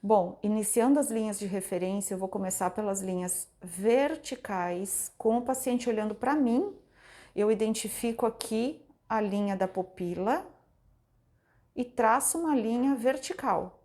Bom, iniciando as linhas de referência, eu vou começar pelas linhas verticais, com o paciente olhando para mim. Eu identifico aqui a linha da pupila e traço uma linha vertical.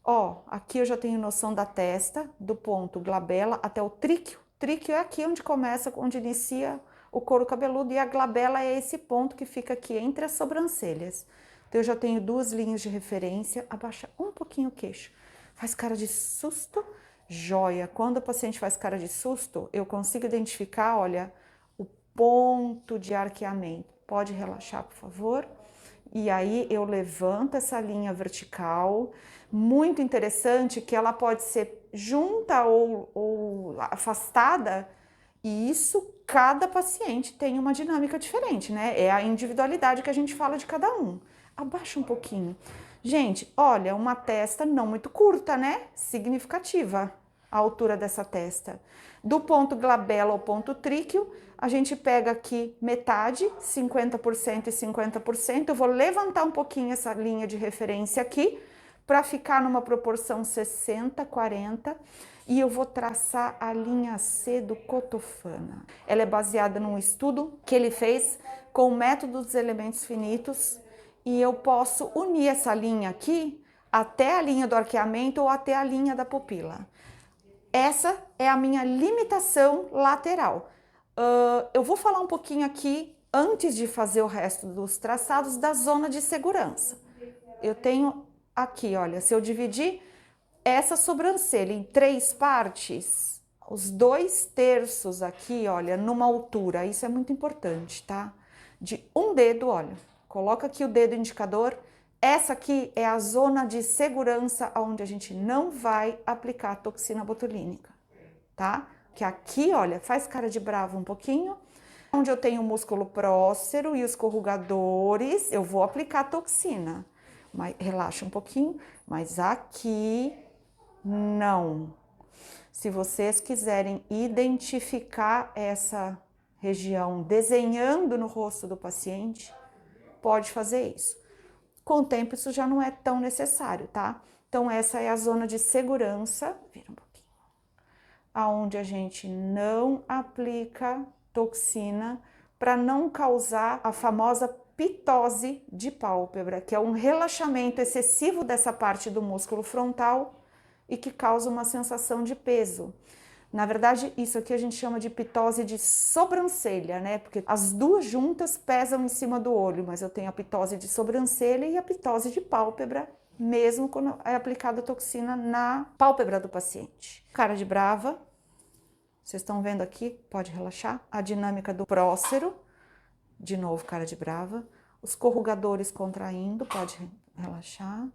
Ó, aqui eu já tenho noção da testa, do ponto glabela até o tríquio. Tríquio é aqui onde começa, onde inicia o couro cabeludo, e a glabela é esse ponto que fica aqui entre as sobrancelhas. Então eu já tenho duas linhas de referência. Abaixa um pouquinho o queixo. Faz cara de susto, joia. Quando o paciente faz cara de susto, eu consigo identificar, olha, o ponto de arqueamento. Pode relaxar, por favor? E aí eu levanto essa linha vertical. Muito interessante que ela pode ser junta ou afastada, e isso cada paciente tem uma dinâmica diferente, né? É a individualidade que a gente fala de cada um. Abaixa um pouquinho. Gente, olha, uma testa não muito curta, né? Significativa a altura dessa testa. Do ponto glabela ao ponto tríquio, a gente pega aqui metade, 50% e 50%. Eu vou levantar um pouquinho essa linha de referência aqui, para ficar numa proporção 60-40, e eu vou traçar a linha C do Cotofana. Ela é baseada num estudo que ele fez com o método dos elementos finitos, e eu posso unir essa linha aqui até a linha do arqueamento ou até a linha da pupila. Essa é a minha limitação lateral. Eu vou falar um pouquinho aqui, antes de fazer o resto dos traçados, da zona de segurança. Eu tenho aqui, olha, se eu dividir essa sobrancelha em 3 partes, os 2/3 aqui, olha, numa altura, isso é muito importante, tá? De um dedo, olha, coloca aqui o dedo indicador. Essa aqui é a zona de segurança onde a gente não vai aplicar toxina botulínica, tá? Que aqui, olha, faz cara de bravo um pouquinho. Onde eu tenho o músculo prócero e os corrugadores, eu vou aplicar toxina. Mas relaxa um pouquinho, mas aqui não. Se vocês quiserem identificar essa região desenhando no rosto do paciente, pode fazer isso. Com o tempo isso já não é tão necessário, tá? Então essa é a zona de segurança, vira um pouquinho, aonde a gente não aplica toxina para não causar a famosa pitose de pálpebra, que é um relaxamento excessivo dessa parte do músculo frontal e que causa uma sensação de peso. Na verdade, isso aqui a gente chama de pitose de sobrancelha, né? Porque as duas juntas pesam em cima do olho, mas eu tenho a pitose de sobrancelha e a pitose de pálpebra, mesmo quando é aplicada a toxina na pálpebra do paciente. Cara de brava, vocês estão vendo aqui, pode relaxar. A dinâmica do prócero, de novo, cara de brava. Os corrugadores contraindo, pode relaxar.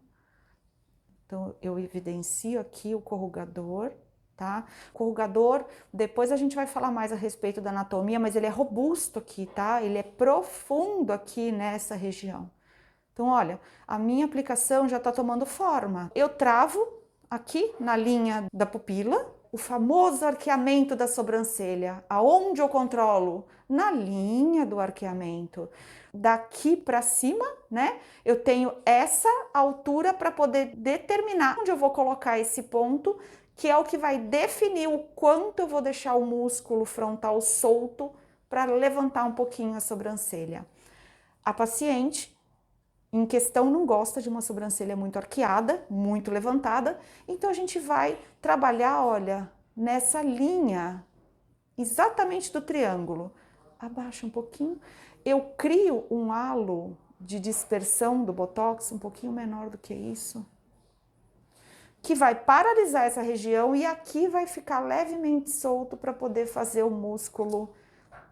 Então, eu evidencio aqui o corrugador, tá? Corrugador, depois a gente vai falar mais a respeito da anatomia, mas ele é robusto aqui, tá? Ele é profundo aqui nessa região. Então, olha, a minha aplicação já tá tomando forma. Eu travo aqui na linha da pupila, o famoso arqueamento da sobrancelha. Aonde eu controlo? Na linha do arqueamento. Daqui para cima, né? Eu tenho essa altura para poder determinar onde eu vou colocar esse ponto, que é o que vai definir o quanto eu vou deixar o músculo frontal solto para levantar um pouquinho a sobrancelha. A paciente em questão não gosta de uma sobrancelha muito arqueada, muito levantada, então a gente vai trabalhar, olha, nessa linha exatamente do triângulo. Abaixa um pouquinho. Eu crio um halo de dispersão do botox um pouquinho menor do que isso, que vai paralisar essa região e aqui vai ficar levemente solto para poder fazer o músculo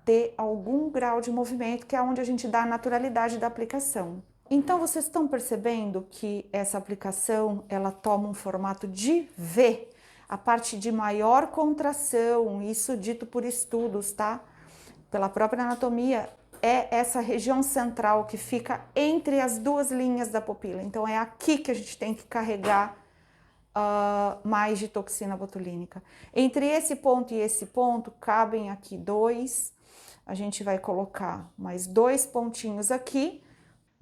ter algum grau de movimento, que é onde a gente dá a naturalidade da aplicação. Então, vocês estão percebendo que essa aplicação, ela toma um formato de V, a parte de maior contração, isso dito por estudos, tá? Pela própria anatomia, é essa região central que fica entre as duas linhas da pupila. Então, é aqui que a gente tem que carregar mais de toxina botulínica. Entre esse ponto e esse ponto, cabem aqui 2. A gente vai colocar mais 2 pontinhos aqui.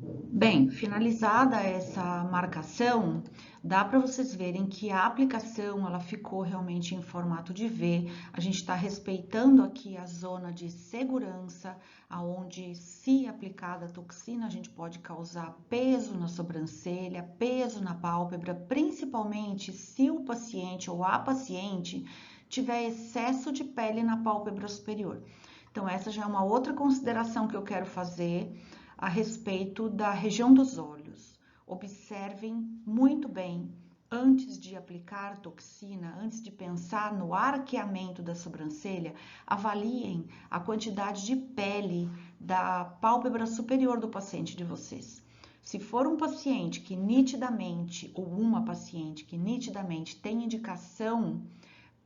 Bem, finalizada essa marcação Dá para vocês verem que a aplicação ela ficou realmente em formato de V. A gente está respeitando aqui a zona de segurança, aonde se aplicada a toxina a gente pode causar peso na sobrancelha, peso na pálpebra, principalmente se o paciente ou a paciente tiver excesso de pele na pálpebra superior. Então essa já é uma outra consideração que eu quero fazer a respeito da região dos olhos. Observem muito bem, antes de aplicar toxina, antes de pensar no arqueamento da sobrancelha, avaliem a quantidade de pele da pálpebra superior do paciente de vocês. Se for um paciente que nitidamente, ou uma paciente que nitidamente tem indicação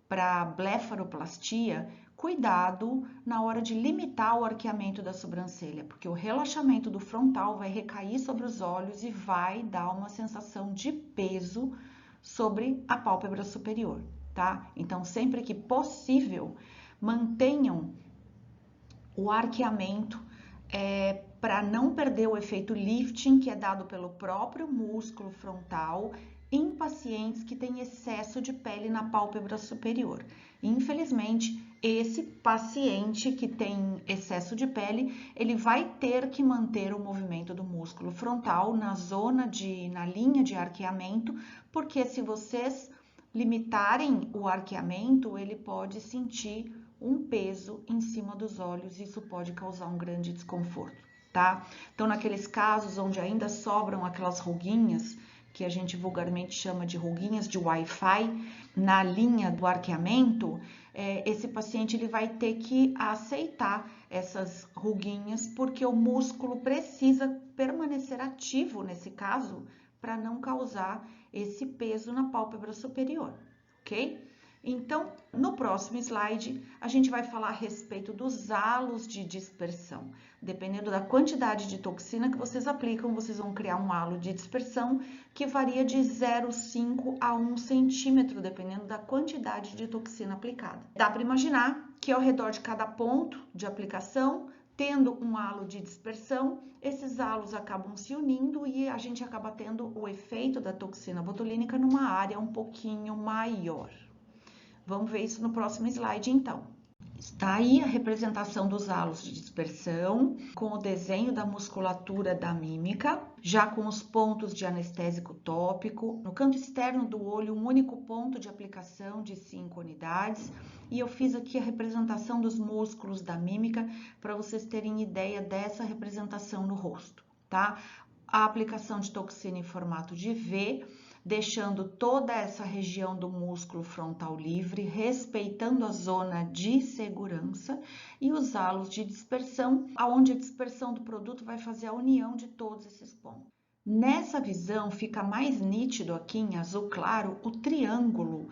para blefaroplastia, cuidado na hora de limitar o arqueamento da sobrancelha, porque o relaxamento do frontal vai recair sobre os olhos e vai dar uma sensação de peso sobre a pálpebra superior, tá? Então, sempre que possível, mantenham o arqueamento para não perder o efeito lifting que é dado pelo próprio músculo frontal em pacientes que têm excesso de pele na pálpebra superior. Infelizmente, esse paciente que tem excesso de pele, ele vai ter que manter o movimento do músculo frontal na linha de arqueamento, porque se vocês limitarem o arqueamento, ele pode sentir um peso em cima dos olhos e isso pode causar um grande desconforto, tá? Então, naqueles casos onde ainda sobram aquelas ruguinhas, que a gente vulgarmente chama de ruguinhas de Wi-Fi, na linha do arqueamento, esse paciente ele vai ter que aceitar essas ruguinhas, porque o músculo precisa permanecer ativo nesse caso, para não causar esse peso na pálpebra superior, ok? Então, no próximo slide, a gente vai falar a respeito dos halos de dispersão. Dependendo da quantidade de toxina que vocês aplicam, vocês vão criar um halo de dispersão que varia de 0,5 a 1 centímetro, dependendo da quantidade de toxina aplicada. Dá para imaginar que ao redor de cada ponto de aplicação, tendo um halo de dispersão, esses halos acabam se unindo e a gente acaba tendo o efeito da toxina botulínica numa área um pouquinho maior. Vamos ver isso no próximo slide, então. Está aí a representação dos halos de dispersão, com o desenho da musculatura da mímica, já com os pontos de anestésico tópico. No canto externo do olho, um único ponto de aplicação de 5 unidades. E eu fiz aqui a representação dos músculos da mímica, para vocês terem ideia dessa representação no rosto, tá? A aplicação de toxina em formato de V, deixando toda essa região do músculo frontal livre, respeitando a zona de segurança e os halos de dispersão, onde a dispersão do produto vai fazer a união de todos esses pontos. Nessa visão fica mais nítido aqui em azul claro o triângulo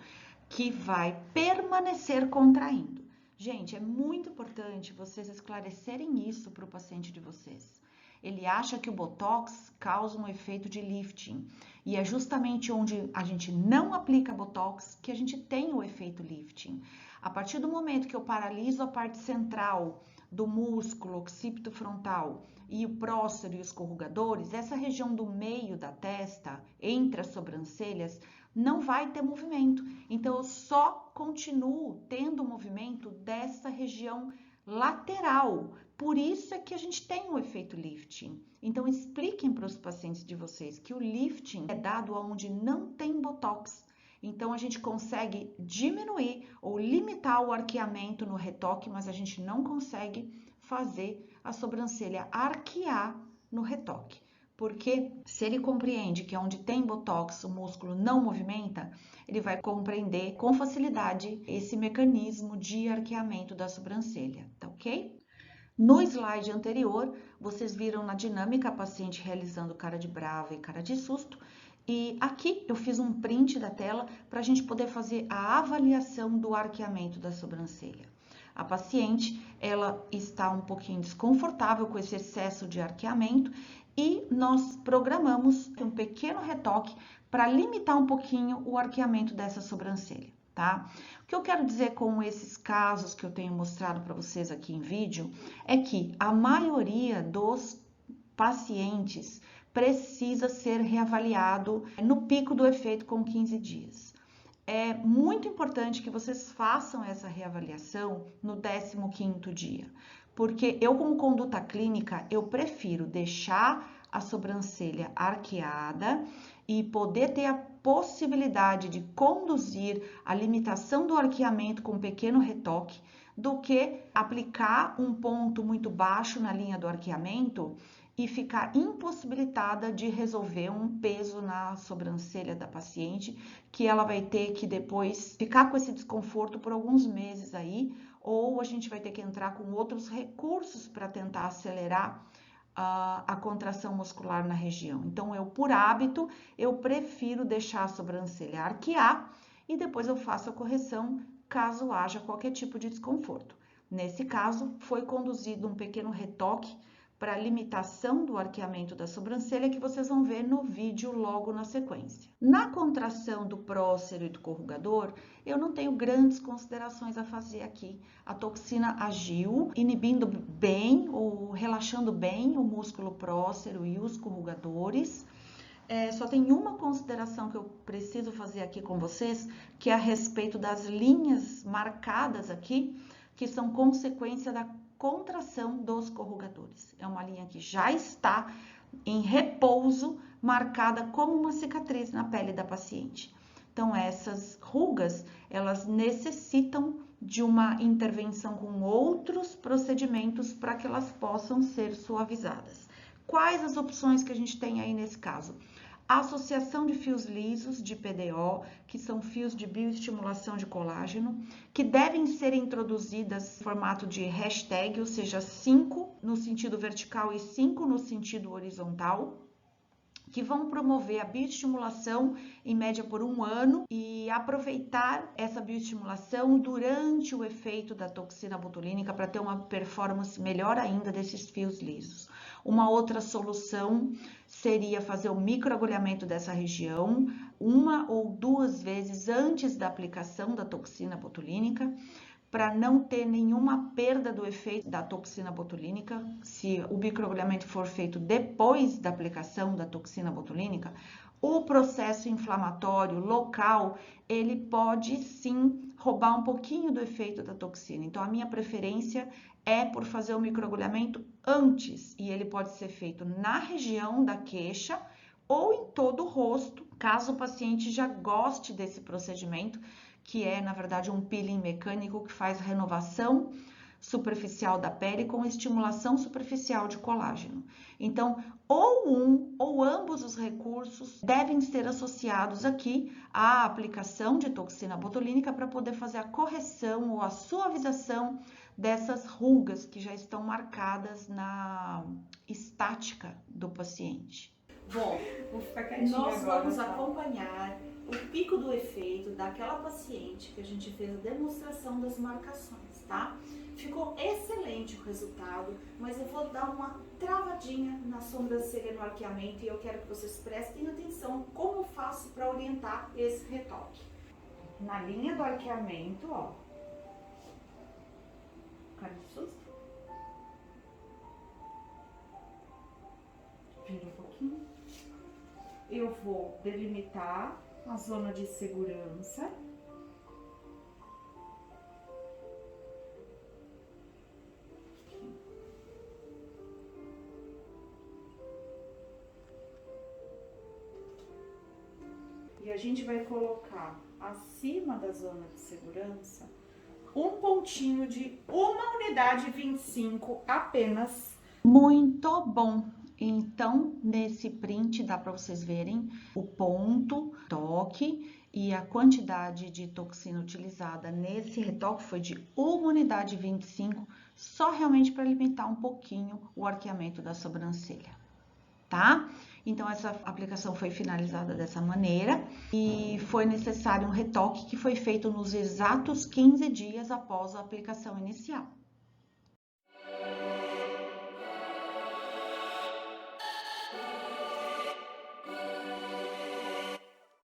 que vai permanecer contraindo. Gente, é muito importante vocês esclarecerem isso para o paciente de vocês. Ele acha que o Botox causa um efeito de lifting. E é justamente onde a gente não aplica Botox que a gente tem o efeito lifting. A partir do momento que eu paraliso a parte central do músculo occipito frontal e o prócero e os corrugadores, essa região do meio da testa, entre as sobrancelhas, não vai ter movimento. Então, eu só continuo tendo movimento dessa região lateral. Por isso é que a gente tem o efeito lifting. Então, expliquem para os pacientes de vocês que o lifting é dado onde não tem Botox. Então, a gente consegue diminuir ou limitar o arqueamento no retoque, mas a gente não consegue fazer a sobrancelha arquear no retoque. Porque se ele compreende que onde tem Botox o músculo não movimenta, ele vai compreender com facilidade esse mecanismo de arqueamento da sobrancelha, tá ok? No slide anterior, vocês viram na dinâmica a paciente realizando cara de brava e cara de susto. E aqui eu fiz um print da tela para a gente poder fazer a avaliação do arqueamento da sobrancelha. A paciente, ela está um pouquinho desconfortável com esse excesso de arqueamento e nós programamos um pequeno retoque para limitar um pouquinho o arqueamento dessa sobrancelha, tá? O que eu quero dizer com esses casos que eu tenho mostrado para vocês aqui em vídeo é que a maioria dos pacientes precisa ser reavaliado no pico do efeito com 15 dias. É muito importante que vocês façam essa reavaliação no 15º dia, porque eu, como conduta clínica, eu prefiro deixar a sobrancelha arqueada e poder ter a possibilidade de conduzir a limitação do arqueamento com um pequeno retoque, do que aplicar um ponto muito baixo na linha do arqueamento e ficar impossibilitada de resolver um peso na sobrancelha da paciente, que ela vai ter que depois ficar com esse desconforto por alguns meses aí, ou a gente vai ter que entrar com outros recursos para tentar acelerar a contração muscular na região. Então, por hábito, eu prefiro deixar a sobrancelha arquear e depois eu faço a correção caso haja qualquer tipo de desconforto. Nesse caso, foi conduzido um pequeno retoque para limitação do arqueamento da sobrancelha, que vocês vão ver no vídeo logo na sequência. Na contração do prócero e do corrugador, eu não tenho grandes considerações a fazer aqui. A toxina agiu, inibindo bem ou relaxando bem o músculo prócero e os corrugadores. Só tem uma consideração que eu preciso fazer aqui com vocês, que é a respeito das linhas marcadas aqui, que são consequência da contração dos corrugadores. É uma linha que já está em repouso, marcada como uma cicatriz na pele da paciente. Então, essas rugas, elas necessitam de uma intervenção com outros procedimentos para que elas possam ser suavizadas. Quais as opções que a gente tem aí nesse caso? A associação de fios lisos de PDO, que são fios de bioestimulação de colágeno, que devem ser introduzidas em formato de hashtag, ou seja, 5 no sentido vertical e 5 no sentido horizontal, que vão promover a bioestimulação em média por 1 ano e aproveitar essa bioestimulação durante o efeito da toxina botulínica para ter uma performance melhor ainda desses fios lisos. Uma outra solução seria fazer o microagulhamento dessa região 1 ou 2 vezes antes da aplicação da toxina botulínica, para não ter nenhuma perda do efeito da toxina botulínica. Se o microagulhamento for feito depois da aplicação da toxina botulínica, o processo inflamatório local, ele pode sim roubar um pouquinho do efeito da toxina. Então, a minha preferência é por fazer o microagulhamento antes, e ele pode ser feito na região da queixa ou em todo o rosto, caso o paciente já goste desse procedimento, que é, na verdade, um peeling mecânico que faz renovação superficial da pele com estimulação superficial de colágeno. Então, ou um ou ambos os recursos devem ser associados aqui à aplicação de toxina botulínica para poder fazer a correção ou a suavização dessas rugas que já estão marcadas na estática do paciente. Bom, nós vamos acompanhar o pico do efeito daquela paciente que a gente fez a demonstração das marcações, tá? Ficou excelente o resultado, mas eu vou dar uma travadinha na sobrancelha no arqueamento e eu quero que vocês prestem atenção como eu faço para orientar esse retoque. Na linha do arqueamento, ó. Cara de susto. Vira um pouquinho. Eu vou delimitar a zona de segurança. E a gente vai colocar acima da zona de segurança um pontinho de 1,25 apenas. Muito bom! Então, nesse print dá para vocês verem o ponto, toque e a quantidade de toxina utilizada nesse retoque foi de 1,25, só realmente para limitar um pouquinho o arqueamento da sobrancelha, tá? Então, essa aplicação foi finalizada dessa maneira e foi necessário um retoque que foi feito nos exatos 15 dias após a aplicação inicial.